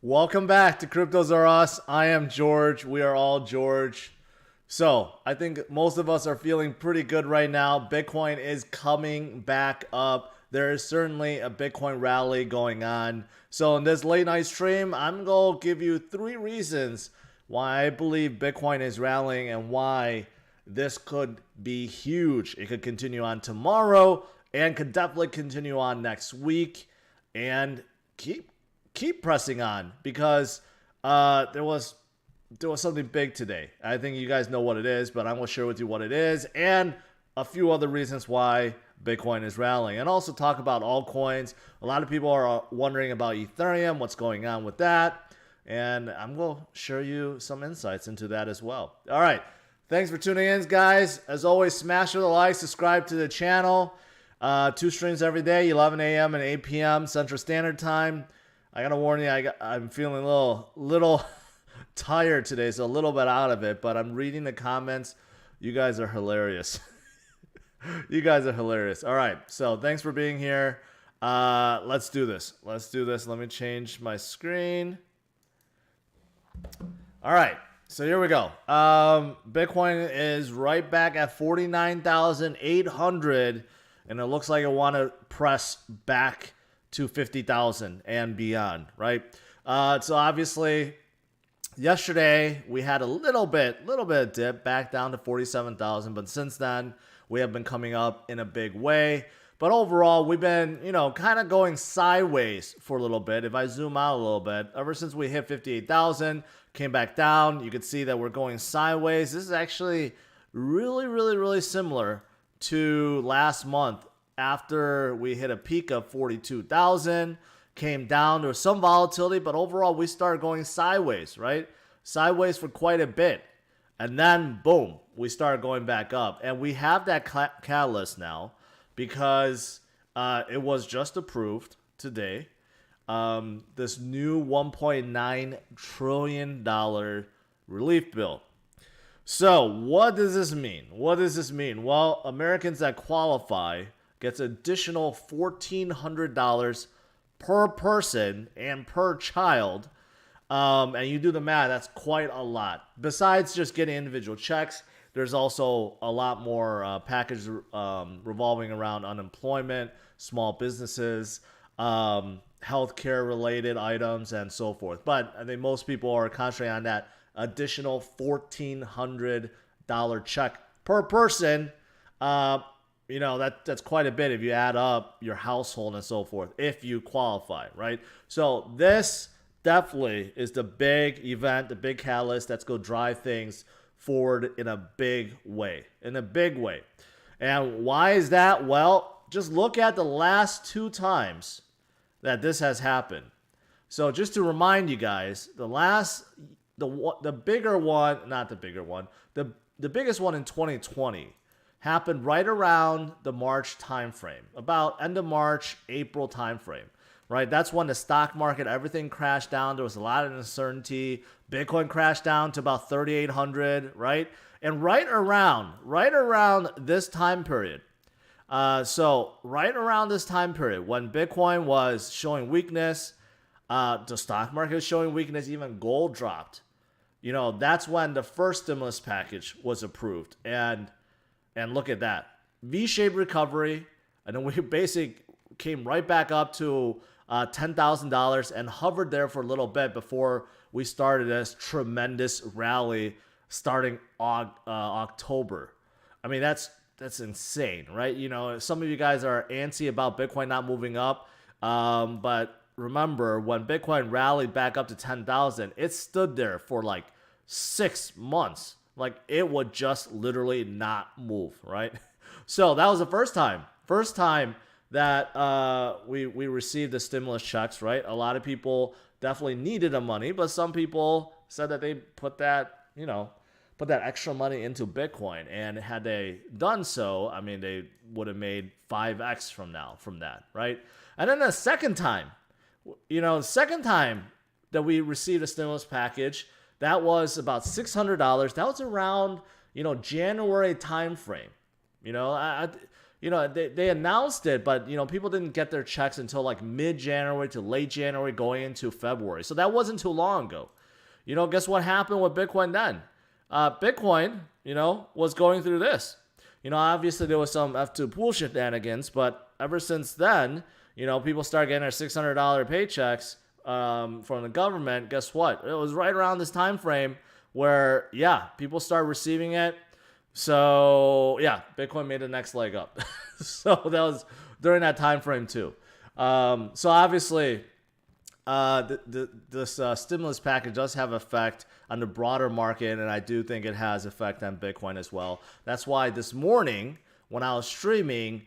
Welcome back to CryptosRUs. I am George. We are all George. So I think most of us are feeling pretty good right now. Bitcoin is coming back up. There is certainly a Bitcoin rally going on. So in this late night stream, I'm going to give you 3 reasons why I believe Bitcoin is rallying and why this could be huge. It could continue on tomorrow and could definitely continue on next week and keep pressing on because there was something big today. I think you guys know what it is, but I'm going to share with you what it is and a few other reasons why Bitcoin is rallying, and also talk about altcoins. A lot of people are wondering about Ethereum, what's going on with that, and I'm going to share you some insights into that as well. All right. Thanks for tuning in, guys. As always, smash the like, subscribe to the channel. 2 streams every day, 11 a.m. and 8 p.m. Central Standard Time. I gotta warn you, I'm feeling a little tired today, so a little bit out of it, but I'm reading the comments. You guys are hilarious. You guys are hilarious. All right, so thanks for being here. Let's do this. Let me change my screen. All right, so here we go. Bitcoin is right back at 49,800, and it looks like I want to press back to 50,000 and beyond, right? So obviously, yesterday we had a little bit of dip back down to 47,000, but since then we have been coming up in a big way. But overall, we've been, kind of going sideways for a little bit. If I zoom out a little bit, ever since we hit 58,000, came back down, you can see that we're going sideways. This is actually really similar to last month. After we hit a peak of 42,000, came down, there was some volatility, but overall we started going sideways, right? Sideways for quite a bit. And then, boom, we started going back up. And we have that catalyst now because it was just approved today. This new $1.9 trillion relief bill. So what does this mean? Well, Americans that qualify gets additional $1,400 per person and per child. And you do the math, that's quite a lot. Besides just getting individual checks, there's also a lot more packages revolving around unemployment, small businesses, healthcare related items, and so forth. But I think most people are concentrating on that additional $1,400 check per person. That's quite a bit if you add up your household and so forth, if you qualify, right? So this definitely is the big event, the big catalyst that's going to drive things forward in a big way, And why is that? Well, just look at the last 2 times that this has happened. So just to remind you guys, the biggest one in 2020 happened right around the March timeframe, about end of March, April timeframe, right? That's when the stock market, everything crashed down. There was a lot of uncertainty. Bitcoin crashed down to about 3,800, right? And right around this time period. So right around this time period, when Bitcoin was showing weakness, the stock market was showing weakness, even gold dropped. That's when the first stimulus package was approved. And look at that. V-shaped recovery. And then we basically came right back up to $10,000 and hovered there for a little bit before we started this tremendous rally starting October. I mean, that's insane, right? Some of you guys are antsy about Bitcoin not moving up. But remember, when Bitcoin rallied back up to 10,000, it stood there for like 6 months. Like, it would just literally not move, right? So that was the first time that we received the stimulus checks, right? A lot of people definitely needed the money, but some people said that they put that extra money into Bitcoin, and had they done so, I mean, they would have made 5x from that, right? And then the second time that we received a stimulus package, that was about $600. That was around, January timeframe. they announced it, but, people didn't get their checks until like mid-January to late January going into February. So that wasn't too long ago. Guess what happened with Bitcoin then? Bitcoin, was going through this. Obviously there was some F2pool shenanigans, but ever since then, people start getting their $600 paychecks from the government. Guess what? It was right around this time frame where, people start receiving it. So, Bitcoin made the next leg up. So that was during that time frame too. So obviously, this stimulus package does have effect on the broader market, and I do think it has effect on Bitcoin as well. That's why this morning when I was streaming,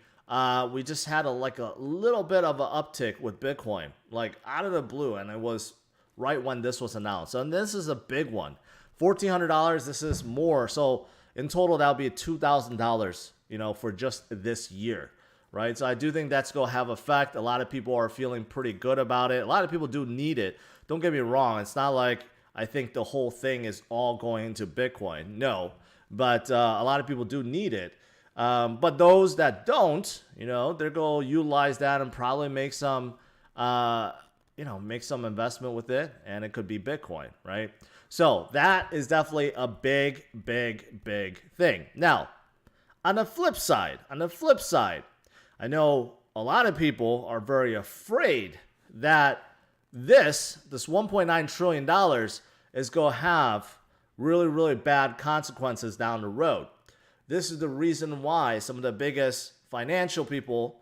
we just had a little bit of an uptick with Bitcoin, like out of the blue, and it was right when this was announced. And this is a big one, $1,400. This is more. So in total, that'll be $2,000, for just this year. Right. So I do think that's going to have effect. A lot of people are feeling pretty good about it. A lot of people do need it. Don't get me wrong. It's not like I think the whole thing is all going into Bitcoin. No, but a lot of people do need it. But those that don't, they're going to utilize that and probably make some, make some investment with it. And it could be Bitcoin. Right. So that is definitely a big, big, big thing. Now, on the flip side, I know a lot of people are very afraid that this $1.9 trillion is going to have really, really bad consequences down the road. This is the reason why some of the biggest financial people,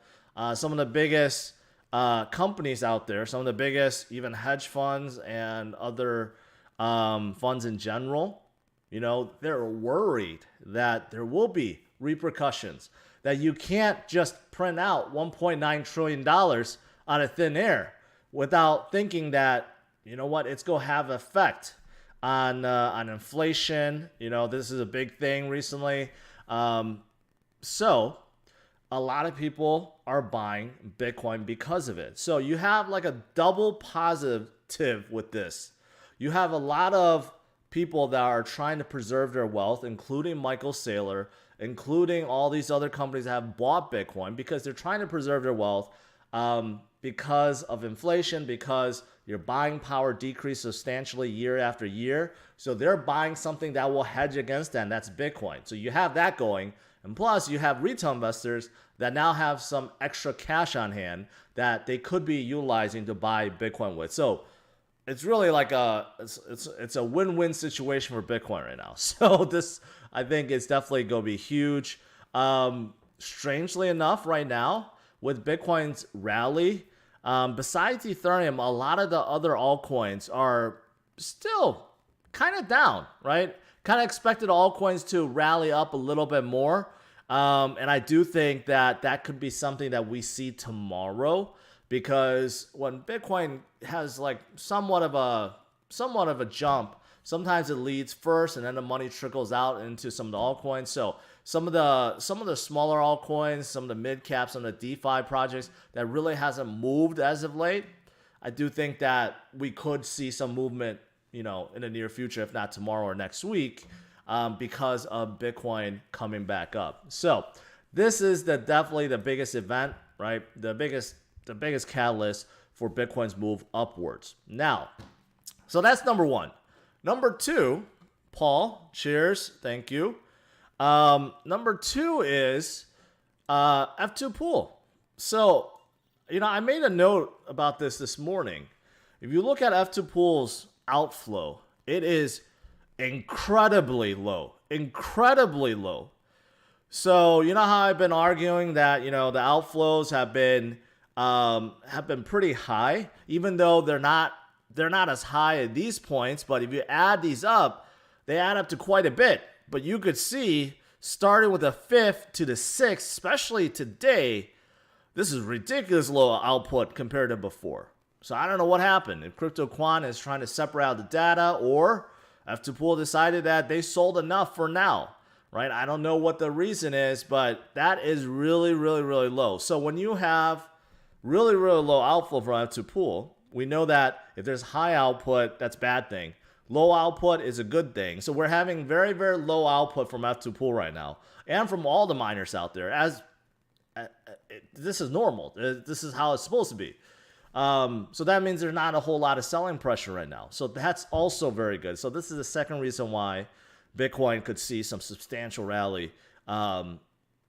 some of the biggest companies out there, some of the biggest even hedge funds and other funds in general, they're worried that there will be repercussions, that you can't just print out $1.9 trillion out of thin air without thinking that, it's going to have effect on inflation. This is a big thing recently. So a lot of people are buying Bitcoin because of it. So you have like a double positive with this. You have a lot of people that are trying to preserve their wealth, including Michael Saylor, including all these other companies that have bought Bitcoin because they're trying to preserve their wealth because of inflation, because your buying power decreased substantially year after year. So they're buying something that will hedge against them. That's Bitcoin. So you have that going. And plus, you have retail investors that now have some extra cash on hand that they could be utilizing to buy Bitcoin with. So it's really like it's a win-win situation for Bitcoin right now. So this, I think, is definitely going to be huge. Strangely enough, right now with Bitcoin's rally, besides Ethereum, a lot of the other altcoins are still kind of down, right? Kind of expected altcoins to rally up a little bit more. And I do think that could be something that we see tomorrow. Because when Bitcoin has like somewhat of a jump, sometimes it leads first and then the money trickles out into some of the altcoins. So some of the smaller altcoins, some of the mid caps, some of the DeFi projects that really hasn't moved as of late, I do think that we could see some movement, in the near future, if not tomorrow or next week, because of Bitcoin coming back up. So this is definitely the biggest event, right? The biggest catalyst for Bitcoin's move upwards. Now, so that's number one. Number two, Paul, cheers, thank you. Number two is F2pool. So, I made a note about this morning. If you look at F2pool's outflow, it is incredibly low. So, how I've been arguing that, the outflows have been pretty high, even though they're not as high at these points. But if you add these up, they add up to quite a bit. But you could see, starting with the 5th to the 6th, especially today, this is ridiculous low output compared to before. So I don't know what happened. If CryptoQuant is trying to separate out the data, or F2pool decided that they sold enough for now, right? I don't know what the reason is, but that is really, really, really low. So when you have really, really low outflow from F2pool, we know that if there's high output, that's a bad thing. Low output is a good thing. So we're having very, very low output from F2pool right now, and from all the miners out there. As this is normal. This is how it's supposed to be. So that means there's not a whole lot of selling pressure right now. So that's also very good. So this is the second reason why Bitcoin could see some substantial rally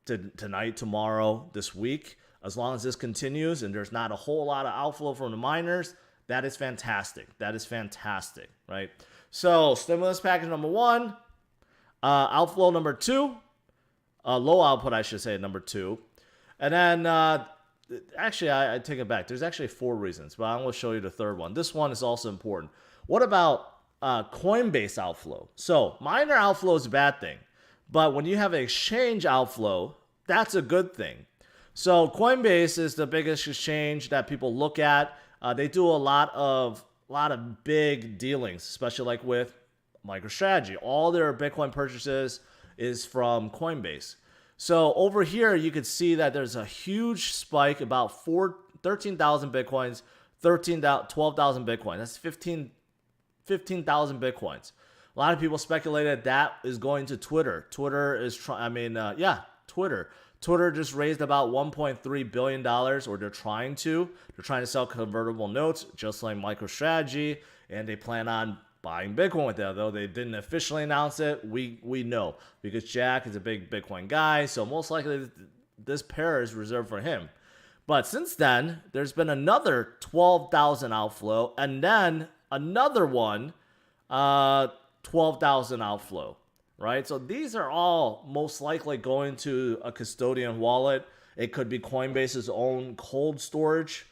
tonight, tomorrow, this week. As long as this continues and there's not a whole lot of outflow from the miners, that is fantastic. That is fantastic, right? So stimulus package number 1, outflow number 2, low output, I should say, number 2. And then, actually, I take it back. There's actually 4 reasons, but I'm going to show you the third one. This one is also important. What about Coinbase outflow? So miner outflow is a bad thing, but when you have an exchange outflow, that's a good thing. So Coinbase is the biggest exchange that people look at. They do a lot of big dealings, especially like with MicroStrategy. All their Bitcoin purchases is from Coinbase. So over here, you can see that there's a huge spike, about 13,000 Bitcoins, 12,000 Bitcoin. That's 15,000 Bitcoins. A lot of people speculated that is going to Twitter. Twitter just raised about $1.3 billion, or they're trying to. They're trying to sell convertible notes, just like MicroStrategy, and they plan on buying Bitcoin with that, though they didn't officially announce it. We know because Jack is a big Bitcoin guy, so most likely this pair is reserved for him. But since then, there's been another 12,000 outflow, and then another one, 12,000 outflow, right? So these are all most likely going to a custodian wallet. It could be Coinbase's own cold storage,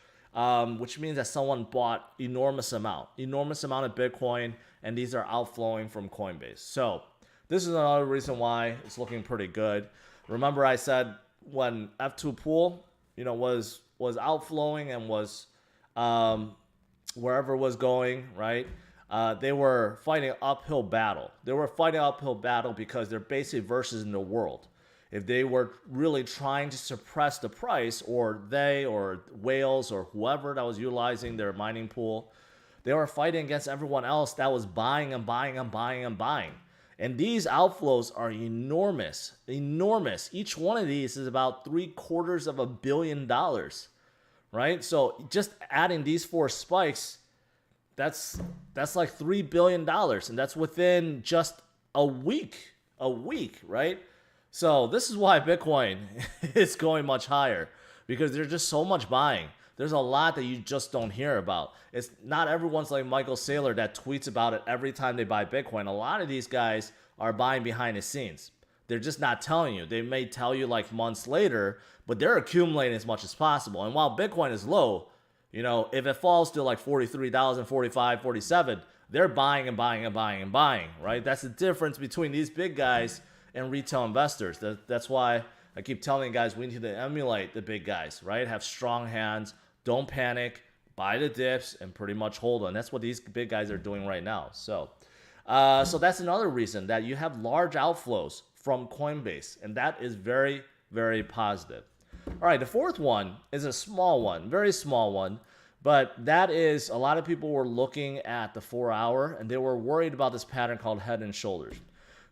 which means that someone bought enormous amount of Bitcoin, and these are outflowing from Coinbase. So this is another reason why it's looking pretty good. Remember I said when F2pool, was outflowing and was wherever it was going, right? They were fighting an uphill battle. Because they're basically versus in the world. If they were really trying to suppress the price, or whales or whoever that was utilizing their mining pool, they were fighting against everyone else that was buying and buying and buying and buying. And these outflows are enormous. Each one of these is about $750 million, right? So just adding these 4 spikes, that's like $3 billion, and that's within just a week, right? So this is why Bitcoin is going much higher, because there's just so much buying. There's a lot that you just don't hear about. It's not everyone's like Michael Saylor that tweets about it every time they buy Bitcoin. A lot of these guys are buying behind the scenes. They're just not telling you. They may tell you like months later, but they're accumulating as much as possible. And while Bitcoin is low, if it falls to like 43,000, 45, 47, they're buying and buying and buying and buying, right? That's the difference between these big guys and retail investors. That's why I keep telling you guys we need to emulate the big guys, right? Have strong hands, don't panic, buy the dips, and pretty much hold on. That's what these big guys are doing right now. So that's another reason that you have large outflows from Coinbase, and that is very, very positive. All right, the fourth one is a small one, very small one, but that is a lot of people were looking at the 4-hour, and they were worried about this pattern called head and shoulders.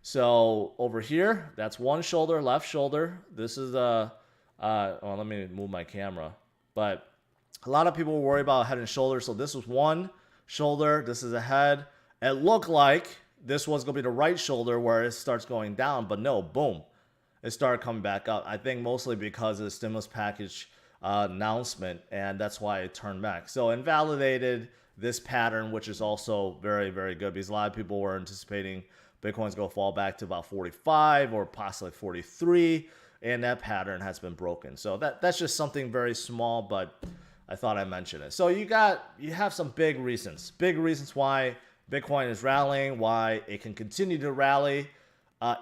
So over here, that's one shoulder, left shoulder. This is let me move my camera. But a lot of people were worried about head and shoulders. So this was one shoulder. This is a head. It looked like this was going to be the right shoulder where it starts going down. But no, boom. It started coming back up. I think mostly because of the stimulus package announcement. And that's why it turned back. So invalidated this pattern, which is also very, very good. Because a lot of people were anticipating Bitcoin's going to fall back to about 45 or possibly 43, and that pattern has been broken. So that's just something very small, but I thought I'd mention it. So you have some big reasons why Bitcoin is rallying, why it can continue to rally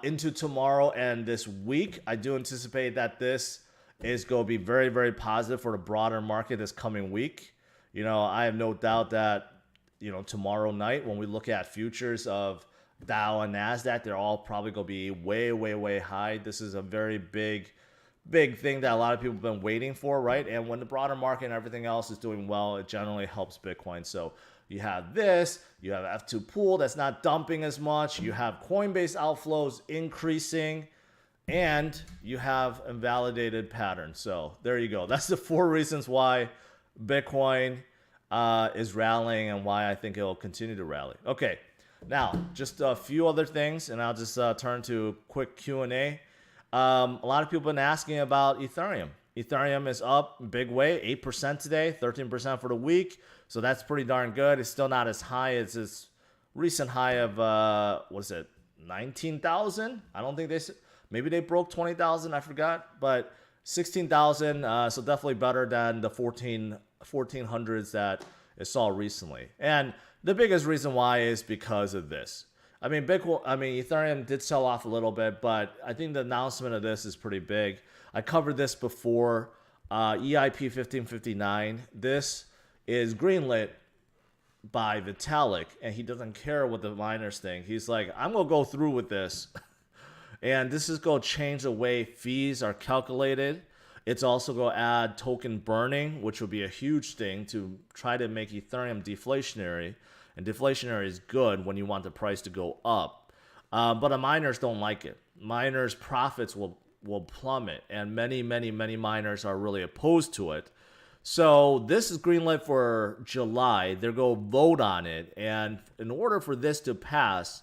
into tomorrow and this week. I do anticipate that this is going to be very, very positive for the broader market this coming week. I have no doubt that, tomorrow night when we look at futures of Dow and NASDAQ, they're all probably going to be way, way, way high. This is a very big thing that a lot of people have been waiting for, right? And when the broader market and everything else is doing well, it generally helps Bitcoin. So you have this, you have F2pool that's not dumping as much, you have Coinbase outflows increasing, and you have invalidated pattern. So there you go. That's the 4 reasons why Bitcoin is rallying and why I think it will continue to rally. Okay, now just a few other things, and I'll just turn to quick Q&A. A lot of people have been asking about Ethereum. Ethereum is up big way, 8% today, 13% for the week. So that's pretty darn good. It's still not as high as its recent high of, what is it, 19,000? I don't think maybe they broke 20,000, I forgot. But 16,000, so definitely better than the 1400s that it saw recently. And the biggest reason why is because of this. Ethereum did sell off a little bit, but I think the announcement of this is pretty big. I covered this before. EIP 1559. This is greenlit by Vitalik, and he doesn't care what the miners think. He's like, I'm gonna go through with this, and this is gonna change the way fees are calculated. It's also going to add token burning, which would be a huge thing to try to make Ethereum deflationary. And deflationary is good when you want the price to go up. But the miners don't like it. Miners' profits will plummet. And many miners are really opposed to it. So this is greenlit for July. They're going to vote on it. And in order for this to pass,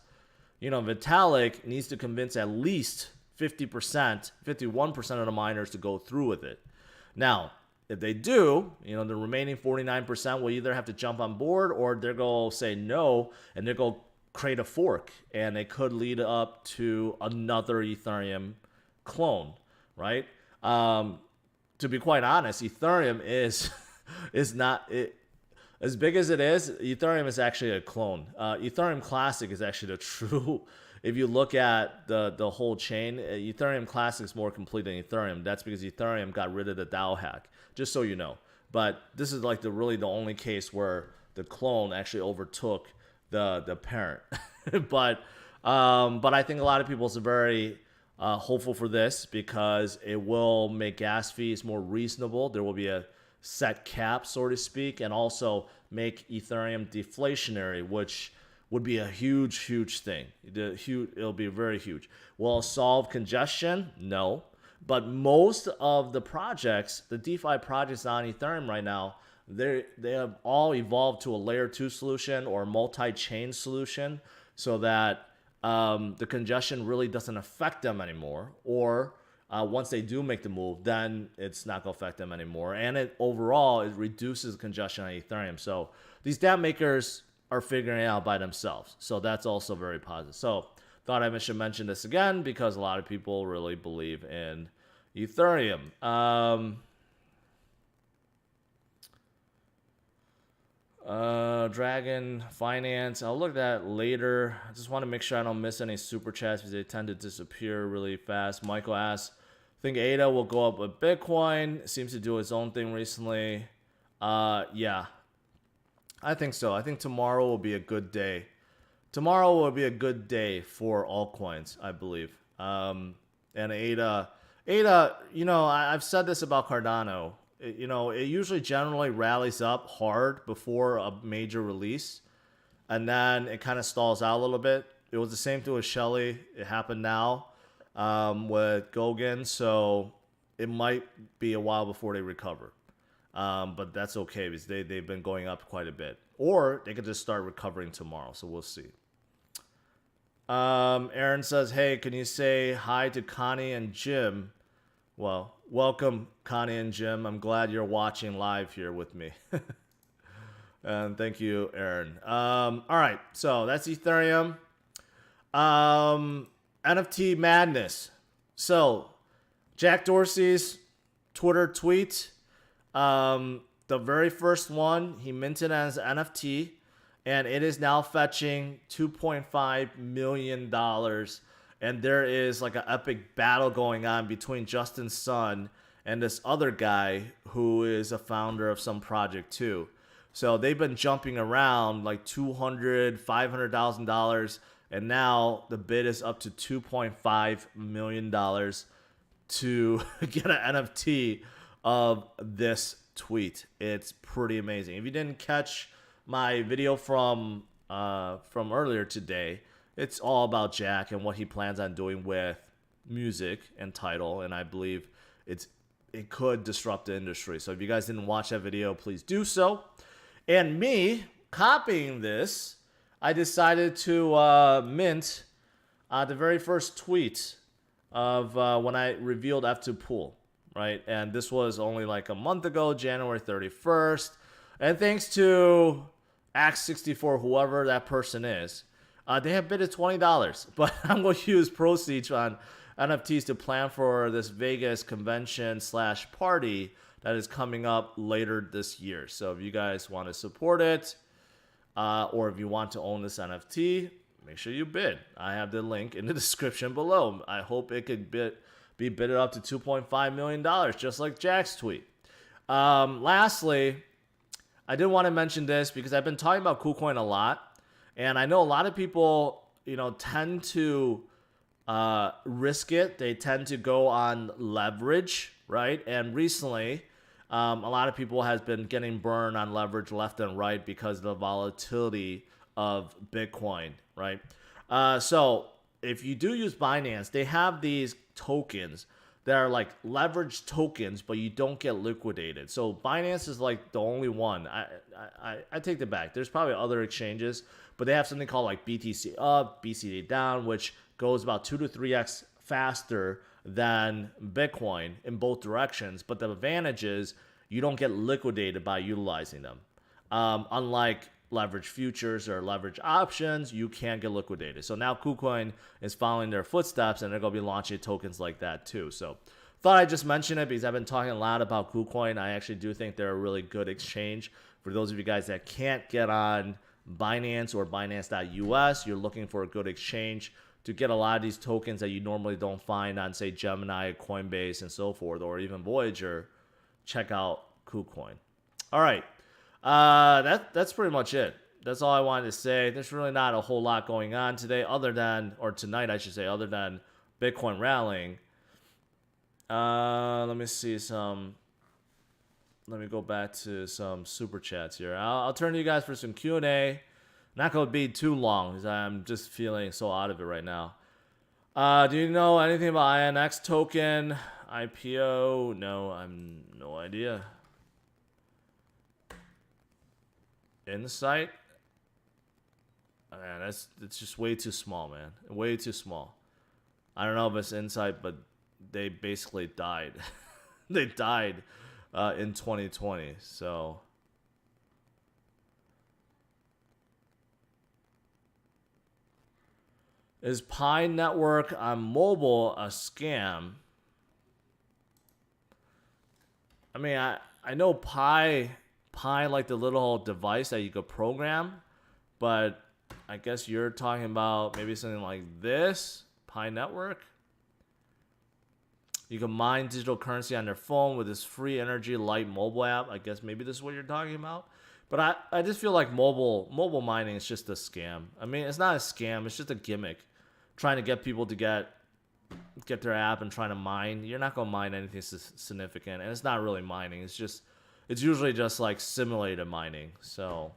Vitalik needs to convince at least 50%, 51% of the miners to go through with it. Now, if they do, the remaining 49% will either have to jump on board or they're going to say no and they're going to create a fork. And it could lead up to another Ethereum clone, right? To be quite honest, Ethereum is not... As big as it is, Ethereum is actually a clone. Ethereum Classic is actually the true... If you look at the whole chain, Ethereum Classic is more complete than Ethereum. That's because Ethereum got rid of the DAO hack, just so you know. But this is like really the only case where the clone actually overtook the parent. but I think a lot of people are very hopeful for this because it will make gas fees more reasonable. There will be a set cap, so to speak, and also make Ethereum deflationary, which would be a huge thing. It'll be very huge. Will it solve congestion? No. But most of the projects, the DeFi projects on Ethereum right now, they have all evolved to a layer 2 solution or multi-chain solution so that the congestion really doesn't affect them anymore. Or once they do make the move, then it's not going to affect them anymore. And overall, it reduces congestion on Ethereum. So these dApp makers are figuring it out by themselves. So that's also very positive. So thought I should mention this again because a lot of people really believe in Ethereum. Dragon Finance. I'll look at that later. I just want to make sure I don't miss any super chats because they tend to disappear really fast. Michael asks, I think ADA will go up with Bitcoin. It seems to do its own thing recently. Yeah. I think so. I think tomorrow will be a good day. Tomorrow will be a good day for altcoins, I believe. And ADA, I've said this about Cardano. It usually generally rallies up hard before a major release, and then it kind of stalls out a little bit. It was the same thing with Shelly. It happened now with Goguen, so it might be a while before they recover. But that's okay because they've been going up quite a bit. Or they could just start recovering tomorrow, so we'll see. Aaron says, hey, can you say hi to Connie and Jim? Well, welcome, Connie and Jim. I'm glad you're watching live here with me. And thank you, Aaron. All right, so that's Ethereum. NFT madness. So, Jack Dorsey's Twitter tweet. The very first one, he minted as NFT, and it is now fetching $2.5 million. And there is like an epic battle going on between Justin Sun and this other guy who is a founder of some project too. So they've been jumping around like $200,000, $500,000, and now the bid is up to $2.5 million to get an NFT of this tweet. It's pretty amazing. If you didn't catch my video from earlier today, it's all about Jack and what he plans on doing with music and title, and I believe it could disrupt the industry. So if you guys didn't watch that video, please do so. And me copying this, I decided to mint the very first tweet of when I revealed F2pool, right? And this was only like a month ago, January 31st. And thanks to Axe64, whoever that person is, they have bid at $20. But I'm going to use proceeds on NFTs to plan for this Vegas convention / party that is coming up later this year. So if you guys want to support it, or if you want to own this NFT, make sure you bid. I have the link in the description below. I hope it could be bidded up to $2.5 million, just like Jack's tweet. Lastly, I did want to mention this because I've been talking about KuCoin a lot, and I know a lot of people, tend to risk it. They tend to go on leverage, right? And recently, a lot of people has been getting burned on leverage left and right because of the volatility of Bitcoin, right? So if you do use Binance, they have these tokens that are like leverage tokens, but you don't get liquidated. So Binance is like the only one. I take that back. There's probably other exchanges, but they have something called like BTC up, BCD down, which goes about 2 to 3x faster than Bitcoin in both directions. But the advantage is you don't get liquidated by utilizing them. Unlike leverage futures or leverage options, you can't get liquidated. So now KuCoin is following their footsteps, and they're going to be launching tokens like that too. So thought I'd just mention it because I've been talking a lot about KuCoin. I actually do think they're a really good exchange. For those of you guys that can't get on Binance or Binance.us, you're looking for a good exchange to get a lot of these tokens that you normally don't find on, say, Gemini, Coinbase, and so forth, or even Voyager. Check out KuCoin. All right. That's pretty much it. That's all I wanted to say. There's really not a whole lot going on today tonight, I should say, other than Bitcoin rallying. Let me go back to some super chats here. I'll turn to you guys for some Q&A. Not going to be too long because I'm just feeling so out of it right now. Do you know anything about INX token, IPO? No, I'm no idea. Insight? Man, it's just way too small, man. Way too small. I don't know if it's Insight, but they basically died. They died in 2020. So is Pi Network on mobile a scam? I mean, I know Pi like the little device that you could program, but I guess you're talking about maybe something like this, Pi Network. You can mine digital currency on their phone with this free energy light mobile app. I guess maybe this is what you're talking about. But I just feel like mobile mining is just a scam. I mean, it's not a scam. It's just a gimmick. Trying to get people to get their app and trying to mine. You're not going to mine anything significant. And it's not really mining. It's usually just like simulated mining. So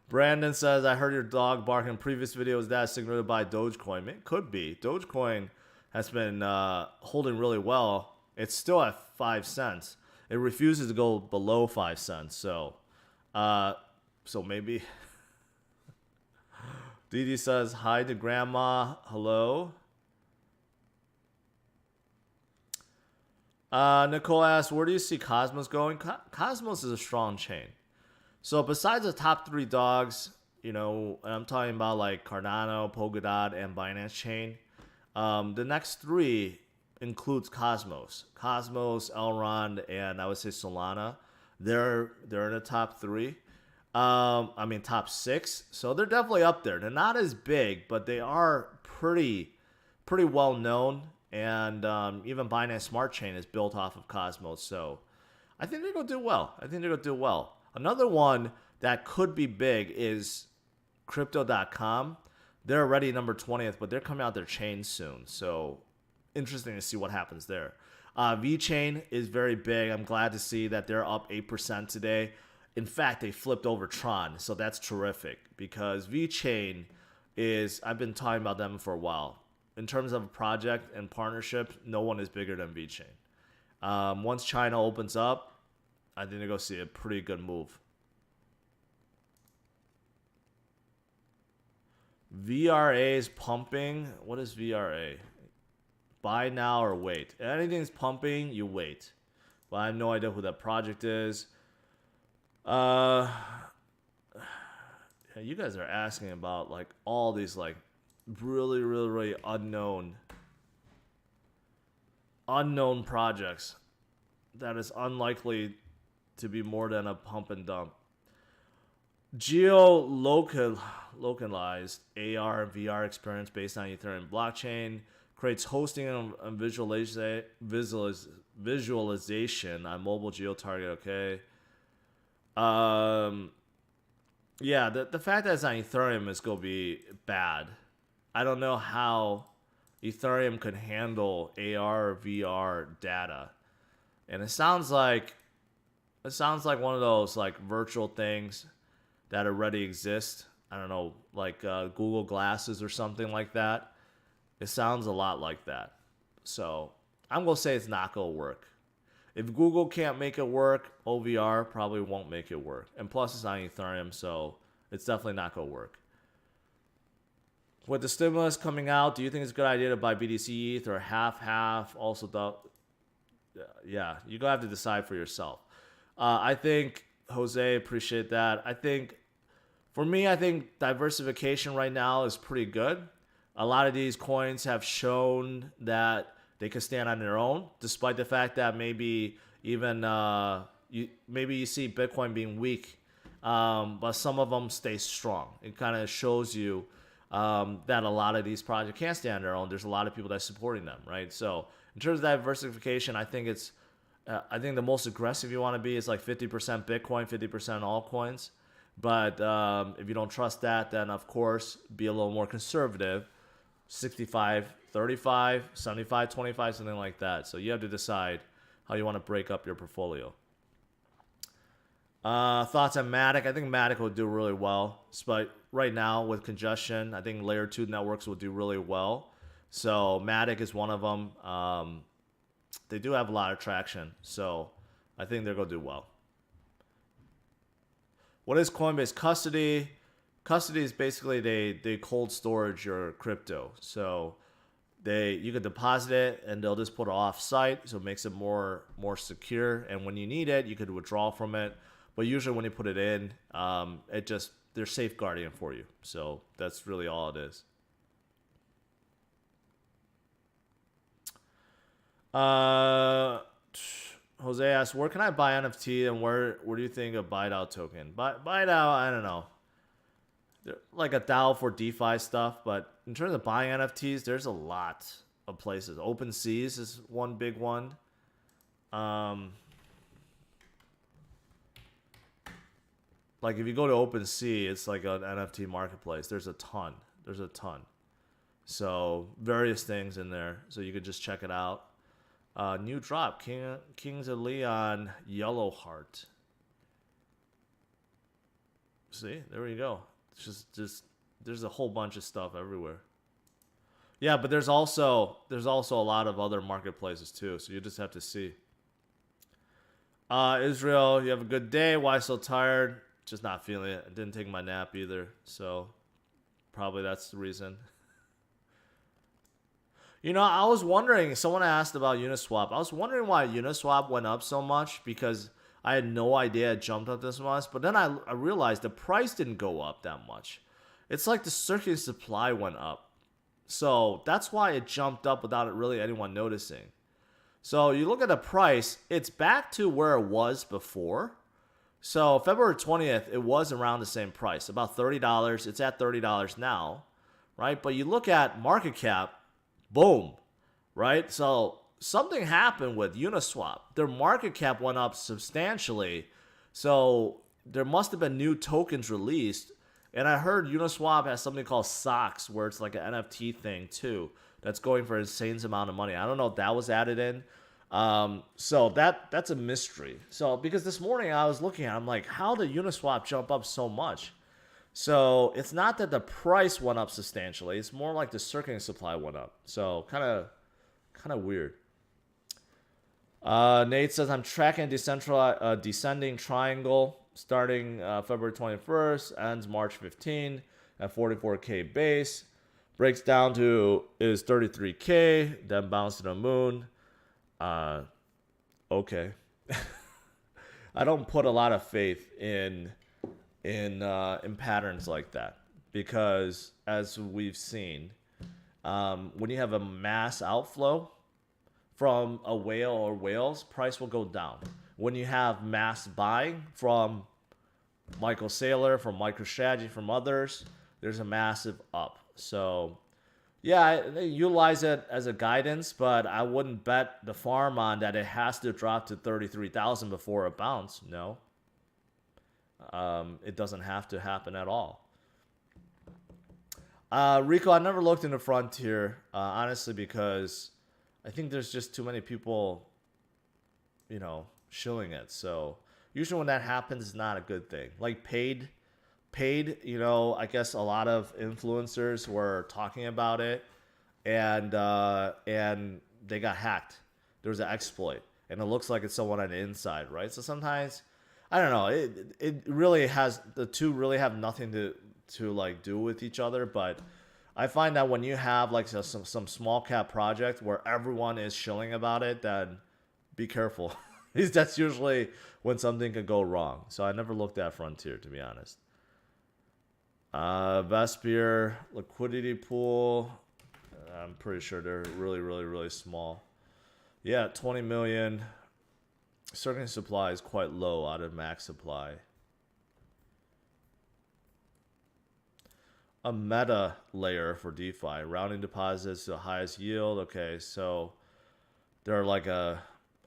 Brandon says, I heard your dog bark in previous videos. That signaled by Dogecoin. It could be. Dogecoin has been holding really well. It's still at 5 cents. It refuses to go below 5 cents. So maybe. Didi says, hi to grandma. Hello. Nicole asks, where do you see Cosmos going? Cosmos is a strong chain. So besides the top 3 dogs, I'm talking about like Cardano, Polkadot, and Binance Chain. The next 3 includes Cosmos, Elrond, and I would say Solana. They're in the top 3. Top 6. So they're definitely up there. They're not as big, but they are pretty well known. And even Binance Smart Chain is built off of Cosmos. So I think they're going to do well. Another one that could be big is Crypto.com. They're already number 20th, but they're coming out their chain soon. So interesting to see what happens there. VeChain is very big. I'm glad to see that they're up 8% today. In fact, they flipped over Tron, so that's terrific because VeChain is I've been talking about them for a while. In terms of a project and partnership, no one is bigger than VeChain. Once China opens up, I think they're going to see a pretty good move. VRA is pumping. What is VRA? Buy now or wait. If anything's pumping, you wait. But I have no idea who that project is. Yeah, you guys are asking about like all these like really unknown projects that is unlikely to be more than a pump and dump. Geo-localized AR and VR experience based on Ethereum blockchain creates hosting and visualization on mobile geo-target. Okay. Yeah, the fact that it's on Ethereum is going to be bad. I don't know how Ethereum could handle AR or VR data. And it sounds like one of those like virtual things that already exist. I don't know, like Google Glasses or something like that. It sounds a lot like that. So I'm going to say it's not going to work. If Google can't make it work, OVR probably won't make it work. And plus it's on Ethereum, so it's definitely not going to work. With the stimulus coming out, do you think it's a good idea to buy BTC ETH or half? Also, yeah, you're going to have to decide for yourself. I think, Jose, appreciate that. For me, I think diversification right now is pretty good. A lot of these coins have shown that they can stand on their own, despite the fact that maybe even maybe you see Bitcoin being weak, but some of them stay strong. It kind of shows you that a lot of these projects can't stand on their own. There's a lot of people that's supporting them, right? So in terms of diversification, I think the most aggressive you want to be is like 50% Bitcoin, 50% altcoins. But if you don't trust that, then of course be a little more conservative. 65, 35, 75, 25, something like that. So you have to decide how you want to break up your portfolio. Thoughts on Matic? I think Matic will do really well. But right now with congestion, I think layer 2 networks will do really well. So Matic is one of them. They do have a lot of traction. So I think they're going to do well. What is Coinbase custody? Custody is basically they cold storage your crypto. So you can deposit it and they'll just put it off site, so it makes it more secure. And when you need it, you could withdraw from it. But usually when you put it in, they're safeguarding it for you. So that's really all it is. Jose asks, where can I buy NFT and where do you think a ByteDAO token? ByteDAO, I don't know. They're like a DAO for DeFi stuff, but in terms of buying NFTs, there's a lot of places. OpenSeas is one big one. Like if you go to OpenSea, it's like an NFT marketplace. There's a ton. So various things in there. So you could just check it out. New drop, Kings of Leon, Yellow Heart. See, there we go. It's just there's a whole bunch of stuff everywhere. Yeah, but there's also a lot of other marketplaces too. So you just have to see. Israel, you have a good day. Why so tired? Just not feeling it. I didn't take my nap either, so probably that's the reason. You know, I was wondering, someone asked about Uniswap. I was wondering why Uniswap went up so much because I had no idea it jumped up this much. But then I realized the price didn't go up that much. It's like the circuit supply went up. So that's why it jumped up without really anyone noticing. So you look at the price, it's back to where it was before. So February 20th, it was around the same price, about $30. It's at $30 now, right? But you look at market cap, boom, right? So something happened with Uniswap. Their market cap went up substantially. So there must have been new tokens released. And I heard Uniswap has something called SOX, where it's like an NFT thing too, that's going for an insane amount of money. I don't know if that was added in. So that's a mystery. So because this morning I was looking at it, I'm like, how did Uniswap jump up so much? So it's not that the price went up substantially. It's more like the circulating supply went up. So kind of weird. Nate says, I'm tracking decentralized descending triangle starting February 21st, ends March 15 at 44K base. Breaks down to is 33K, then bounce to the moon. Okay. I don't put a lot of faith in patterns like that because, as we've seen, when you have a mass outflow from a whale or whales, price will go down. When you have mass buying from Michael Saylor, from MicroStrategy, from others, there's a massive up. So, yeah, they utilize it as a guidance, but I wouldn't bet the farm on that it has to drop to 33,000 before it bounce. No. It doesn't have to happen at all. Rico, I never looked into Frontier, honestly, because I think there's just too many people, shilling it. So usually when that happens, it's not a good thing. Like paid, I guess a lot of influencers were talking about it, and they got hacked. There was an exploit, and it looks like it's someone on the inside, right? So sometimes, I don't know. It really has, the two really have nothing to like do with each other, but I find that when you have like some small cap project where everyone is shilling about it, then be careful. That's usually when something could go wrong. So I never looked at Frontier, to be honest. Vespear liquidity pool. I'm pretty sure they're really, really, really small. Yeah, 20 million. Circulating supply is quite low out of max supply. A meta layer for DeFi, rounding deposits to the highest yield. Okay, so they're like a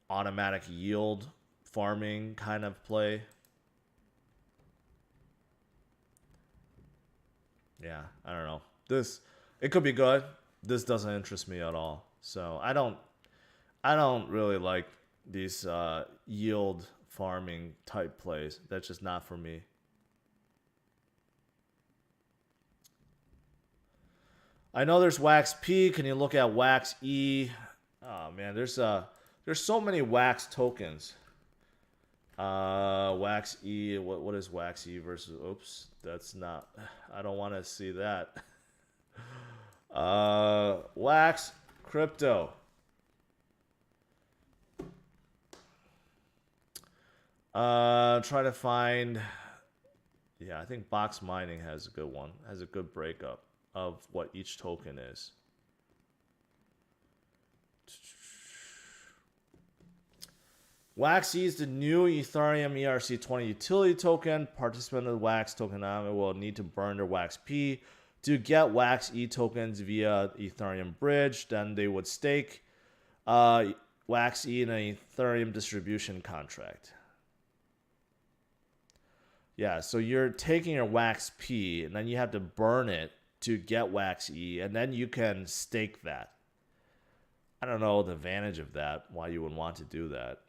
automatic yield farming kind of play. Yeah, I don't know. It could be good. This doesn't interest me at all. So I don't really like these yield farming type plays. That's just not for me. I know there's Wax P. Can you look at Wax E? Oh man, there's so many Wax tokens. Wax E. What is Wax E versus? Oops, that's not. I don't want to see that. Wax Crypto. Try to find. Yeah, I think Box Mining has a good one. Has a good breakup of what each token is. Wax is the new Ethereum ERC20 utility token. Participant of the Wax tokenomics will need to burn their Wax P to get Wax E tokens via Ethereum bridge. Then they would stake Wax E in an Ethereum distribution contract. Yeah, so you're taking your Wax P and then you have to burn it to get Wax E, and then you can stake that. I don't know the advantage of that, why you would want to do that.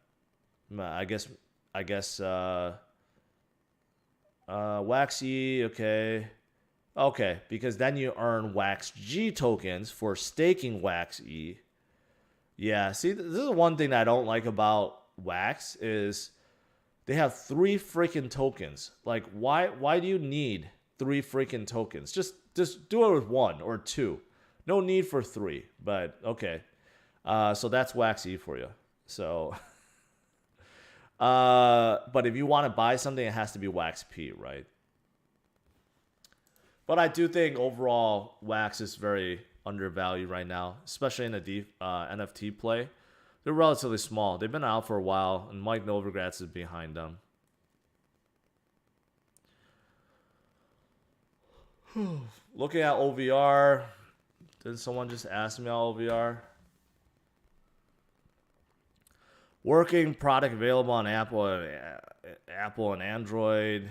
I guess Wax E, okay, because then you earn Wax G tokens for staking Wax E. Yeah, see, this is one thing that I don't like about Wax is they have 3 freaking tokens. Like, why do you need 3 freaking tokens? Just do it with 1 or 2. No need for 3, but okay. So that's Wax E for you. So, but if you want to buy something, it has to be Wax P, right? But I do think overall Wax is very undervalued right now, especially in the NFT play. They're relatively small. They've been out for a while, and Mike Novogratz is behind them. Looking at OVR. Did someone just ask me about OVR? Working product available on Apple and Android.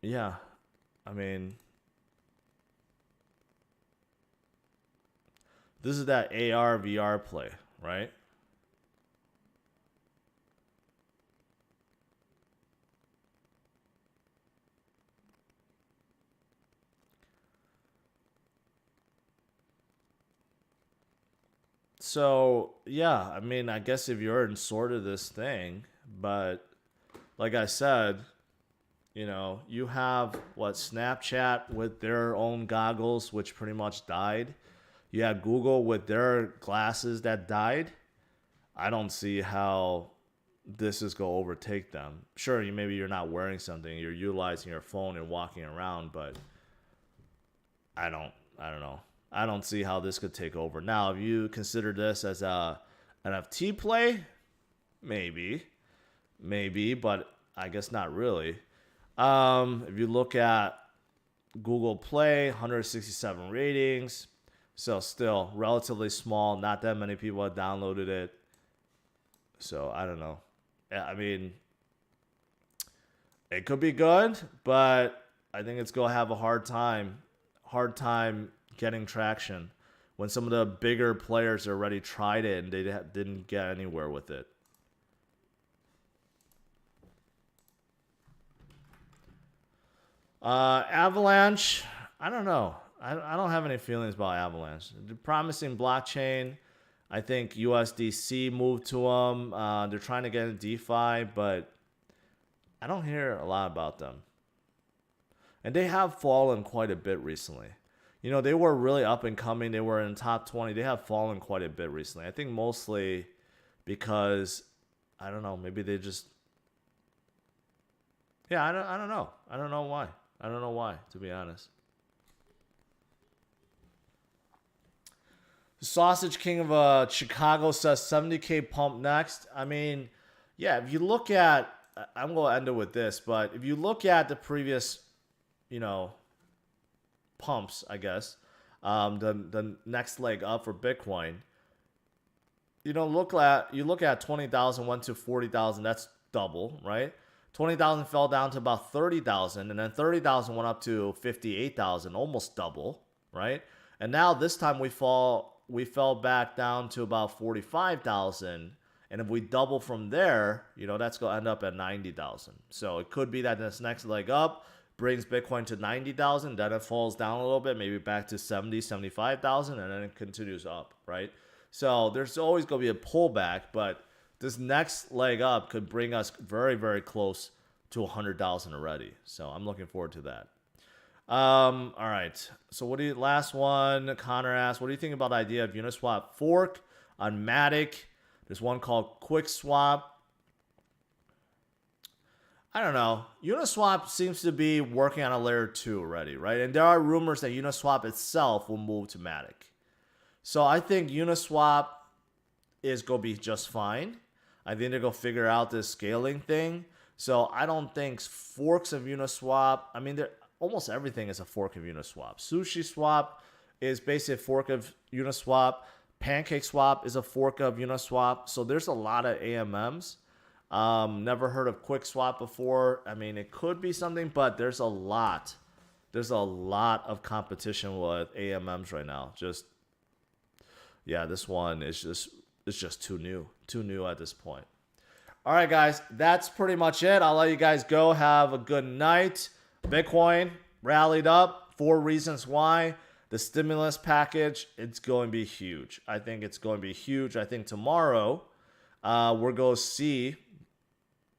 Yeah, I mean, this is that AR VR play, right? So yeah, I mean, I guess if you're in sort of this thing, but like I said, you know, you have what, Snapchat with their own goggles, which pretty much died. You had Google with their glasses that died. I don't see how this is going to overtake them. Sure, maybe you're not wearing something, you're utilizing your phone and walking around, but I don't know. I don't see how this could take over. Now, if you consider this as a NFT play, maybe, but I guess not really. If you look at Google Play, 167 ratings, so still relatively small. Not that many people have downloaded it. So I don't know. I mean, it could be good, but I think it's gonna have a hard time getting traction when some of the bigger players already tried it and they didn't get anywhere with it. Avalanche, I don't know. I don't have any feelings about Avalanche. They're promising blockchain. I think USDC moved to them. They're trying to get into DeFi, but I don't hear a lot about them. And they have fallen quite a bit recently. You know, they were really up and coming. They were in top 20. They have fallen quite a bit recently. I think mostly because, I don't know, maybe they just... Yeah, I don't know. I don't know why. I don't know why, to be honest. The Sausage King of Chicago says 70K pump next. I mean, yeah, if you look at... I'm going to end it with this, but if you look at the previous, you know, pumps, I guess, the next leg up for Bitcoin, you know, you look at 20,000 went to 40,000. That's double, right? 20,000 fell down to about 30,000, and then 30,000 went up to 58,000, almost double, right? And now this time we fell back down to about 45,000. And if we double from there, you know, that's going to end up at 90,000. So it could be that this next leg up brings Bitcoin to 90,000, then it falls down a little bit, maybe back to 70, 75,000, and then it continues up, right? So there's always going to be a pullback, but this next leg up could bring us very, very close to 100,000 already. So I'm looking forward to that. All right. So last one, Connor asked, what do you think about the idea of Uniswap fork on Matic? There's one called QuickSwap. I don't know. Uniswap seems to be working on a layer 2 already, right? And there are rumors that Uniswap itself will move to Matic. So I think Uniswap is going to be just fine. I think they're going to figure out this scaling thing. So I don't think forks of Uniswap, I mean, almost everything is a fork of Uniswap. SushiSwap is basically a fork of Uniswap. PancakeSwap is a fork of Uniswap. So there's a lot of AMMs. Never heard of QuickSwap before. I mean, it could be something, but there's a lot of competition with AMMs right now. Yeah, this one is just too new at this point. All right, guys, that's pretty much it. I'll let you guys go. Have a good night. Bitcoin rallied up. 4 reasons why. The stimulus package, it's going to be huge. I think it's going to be huge. I think tomorrow we're going to see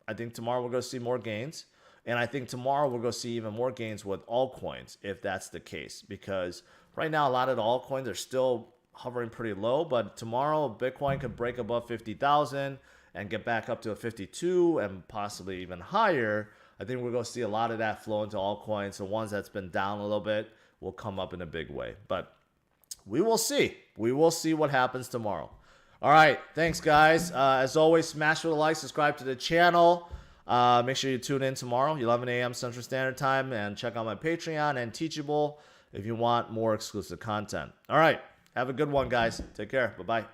more gains. And I think tomorrow we're going to see even more gains with altcoins, if that's the case. Because right now, a lot of the altcoins are still hovering pretty low. But tomorrow, Bitcoin could break above 50,000 and get back up to a 52 and possibly even higher. I think we're going to see a lot of that flow into altcoins. The ones that's been down a little bit will come up in a big way. But we will see. We will see what happens tomorrow. All right. Thanks, guys. As always, smash with a like, subscribe to the channel. Make sure you tune in tomorrow, 11 a.m. Central Standard Time, and check out my Patreon and Teachable if you want more exclusive content. All right. Have a good one, guys. Take care. Bye-bye.